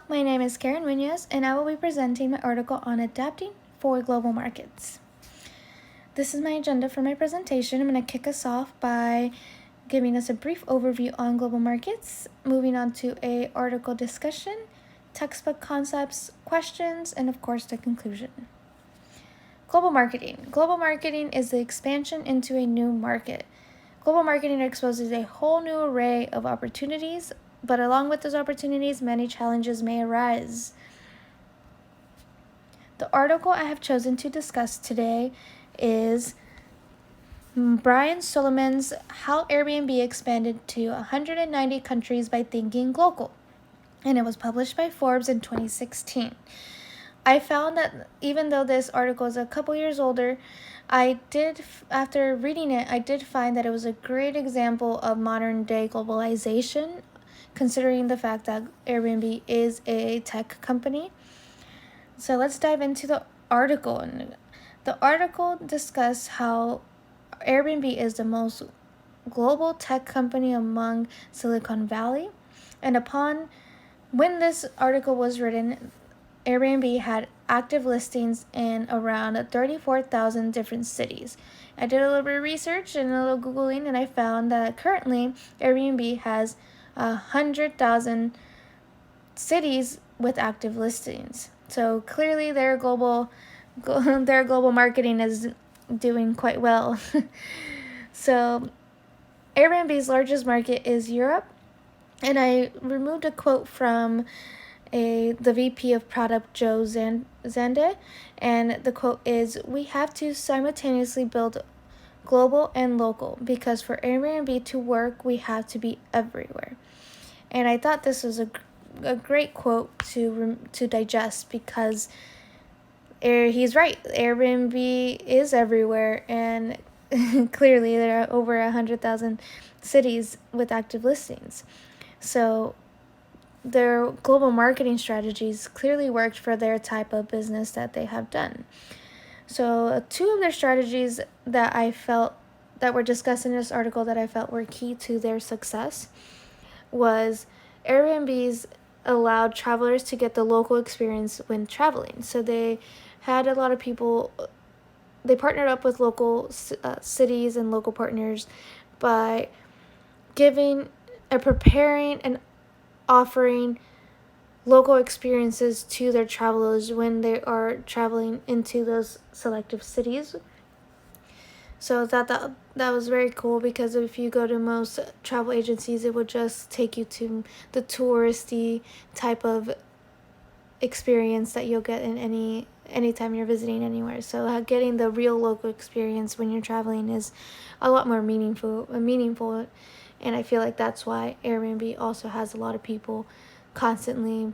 my name is Karen Munoz, and I will be presenting my article on adapting for global markets. This is my agenda for my presentation. I'm going to kick us off by giving us a brief overview on global markets, moving on to an article discussion, textbook concepts, questions, and of course the conclusion. Global marketing. Global marketing is the expansion into a new market. Global marketing exposes a whole new array of opportunities, but along with those opportunities, many challenges may arise. The article I have chosen to discuss today is Brian Solomon's How Airbnb Expanded to 190 Countries by Thinking Global, and it was published by Forbes in 2016. I found that even though this article is a couple years older, after reading it, I did find that it was a great example of modern day globalization, considering the fact that Airbnb is a tech company. So let's dive into the article. The article discussed how Airbnb is the most global tech company among Silicon Valley. And when this article was written, Airbnb had active listings in around 34,000 different cities. I did a little bit of research and a little Googling, and I found that currently Airbnb has 100,000 cities with active listings. So clearly their global marketing is doing quite well. So Airbnb's largest market is Europe, and I removed a quote from the VP of Product, Joe Zande, and the quote is, "We have to simultaneously build global and local, because for Airbnb to work, we have to be everywhere." And I thought this was a great quote to digest, because he's right. Airbnb is everywhere, and clearly there are over 100,000 cities with active listings. So their global marketing strategies clearly worked for their type of business that they have done. So two of their strategies that I felt that were discussed in this article that I felt were key to their success was Airbnb's allowed travelers to get the local experience when traveling. So they had a lot of people, they partnered up with local cities and local partners by preparing and offering local experiences to their travelers when they are traveling into those selective cities. So that was very cool, because if you go to most travel agencies, it would just take you to the touristy type of experience that you'll get in anytime you're visiting anywhere. So getting the real local experience when you're traveling is a lot more meaningful, and I feel like that's why Airbnb also has a lot of people constantly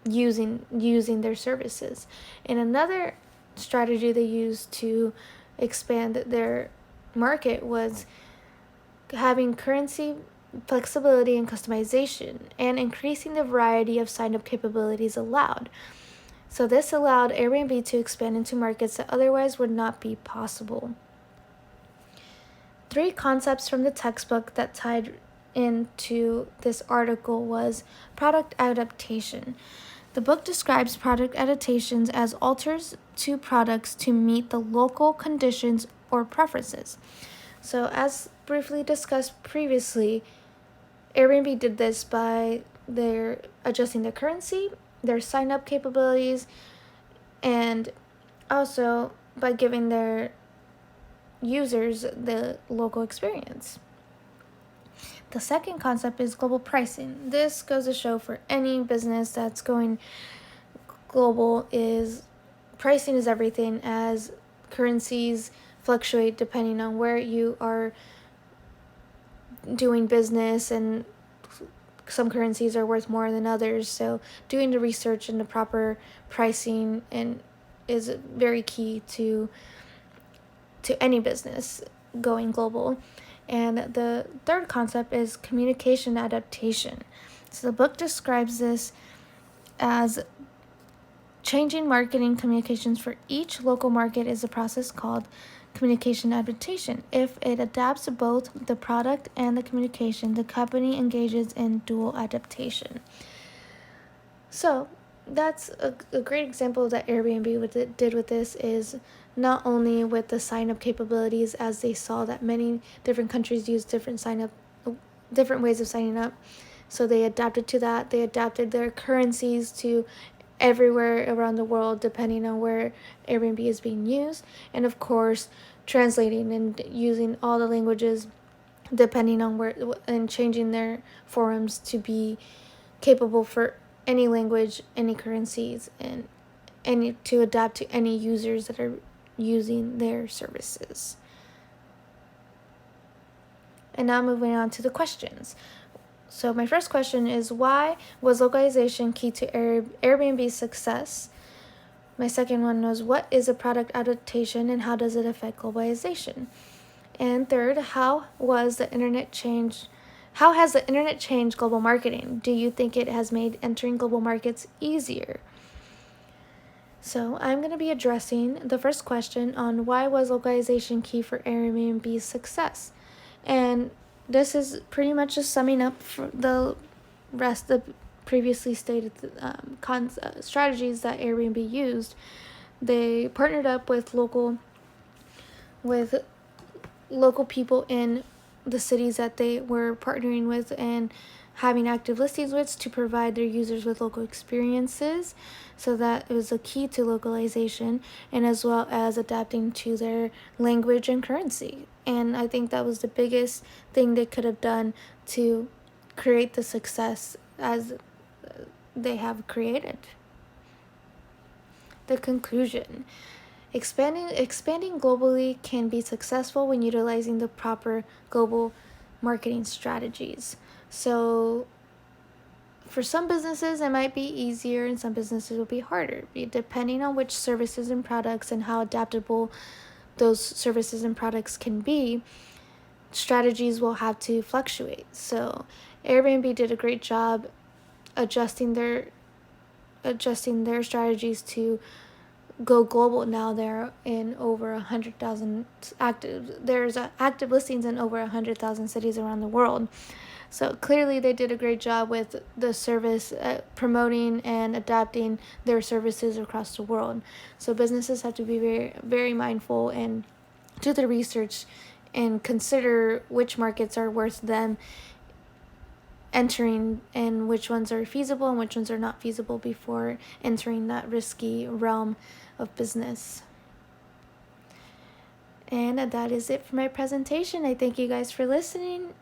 using their services. And another strategy they used to expand their market was having currency flexibility and customization, and increasing the variety of sign-up capabilities allowed. So this allowed Airbnb to expand into markets that otherwise would not be possible. 3 concepts from the textbook that tied into this article was product adaptation. The book describes product adaptations as alters to products to meet the local conditions or preferences. So as briefly discussed previously, Airbnb did this by their adjusting the currency, their sign-up capabilities, and also by giving their users the local experience. The second concept is global pricing. This goes to show for any business that's going global is pricing is everything, as currencies fluctuate depending on where you are doing business, and some currencies are worth more than others. So doing the research and the proper pricing is very key to any business going global. And the third concept is communication adaptation. So the book describes this as changing marketing communications for each local market is a process called communication adaptation. If it adapts both the product and the communication, the company engages in dual adaptation. So that's a great example that Airbnb did with this is not only with the sign up capabilities, as they saw that many different countries use different ways of signing up. So they adapted to that. They adapted their currencies to everywhere around the world, depending on where Airbnb is being used. And of course, translating and using all the languages depending on where, and changing their forums to be capable for any language, any currencies, and any to adapt to any users that are using their services. And now moving on to the questions. So my first question is, why was localization key to Airbnb's success? My second one was, what is a product adaptation and how does it affect globalization? And third, how has the internet changed global marketing? Do you think it has made entering global markets easier? So I'm going to be addressing the first question on why was localization key for Airbnb's success. And this is pretty much just summing up for the rest of the previously stated strategies that Airbnb used. They partnered up with local people in the cities that they were partnering with and having active listings with to provide their users with local experiences. So that was a key to localization, and as well as adapting to their language and currency. And I think that was the biggest thing they could have done to create the success as they have created. The conclusion. Expanding globally can be successful when utilizing the proper global marketing strategies. So for some businesses, it might be easier and some businesses will be harder, depending on which services and products and how adaptable those services and products can be. Strategies will have to fluctuate. So Airbnb did a great job adjusting their strategies to go global. Now they're in over 100,000 active listings in over 100,000 cities around the world. So clearly they did a great job with the service, promoting and adapting their services across the world. So businesses have to be very, very mindful and do the research and consider which markets are worth them entering and which ones are feasible and which ones are not feasible before entering that risky realm of business. And that is it for my presentation. I thank you guys for listening,